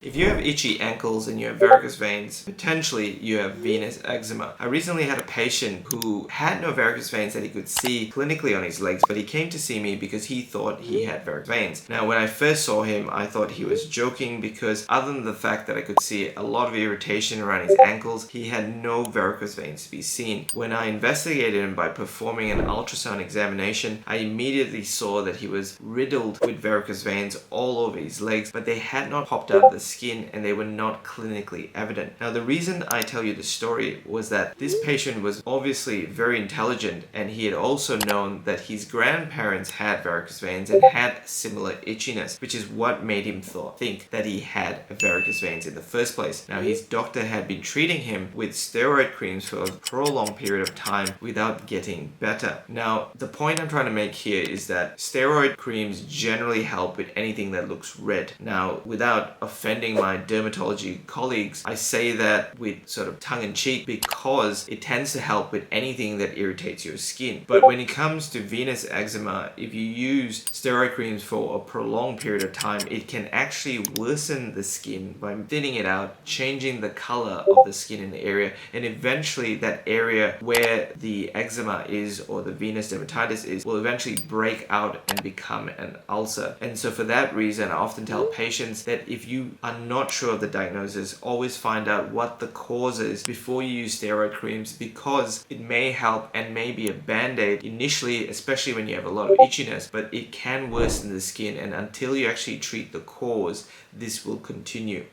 If you have itchy ankles and you have varicose veins, potentially you have venous eczema. I recently had a patient who had no varicose veins that he could see clinically on his legs, but he came to see me because he thought he had varicose veins. Now, when I first saw him, I thought he was joking because other than the fact that I could see a lot of irritation around his ankles, he had no varicose veins to be seen. When I investigated him by performing an ultrasound examination, I immediately saw that he was riddled with varicose veins all over his legs, but they had not popped out of the skin and they were not clinically evident. Now, the reason I tell you this story was that this patient was obviously very intelligent, and he had also known that his grandparents had varicose veins and had similar itchiness, which is what made him think that he had varicose veins in the first place. Now, his doctor had been treating him with steroid creams for a prolonged period of time without getting better. Now, the point I'm trying to make here is that steroid creams generally help with anything that looks red. Now, without offending my dermatology colleagues, I say that with sort of tongue-in-cheek because it tends to help with anything that irritates your skin. But when it comes to venous eczema, if you use steroid creams for a prolonged period of time, it can actually worsen the skin by thinning it out, changing the color of the skin in the area, and eventually that area where the eczema is or the venous dermatitis is will eventually break out and become an ulcer. And so for that reason, I often tell patients that if you are not sure of the diagnosis, always find out what the cause is before you use steroid creams, because it may help and may be a band-aid initially, especially when you have a lot of itchiness, but it can worsen the skin, and until you actually treat the cause, this will continue.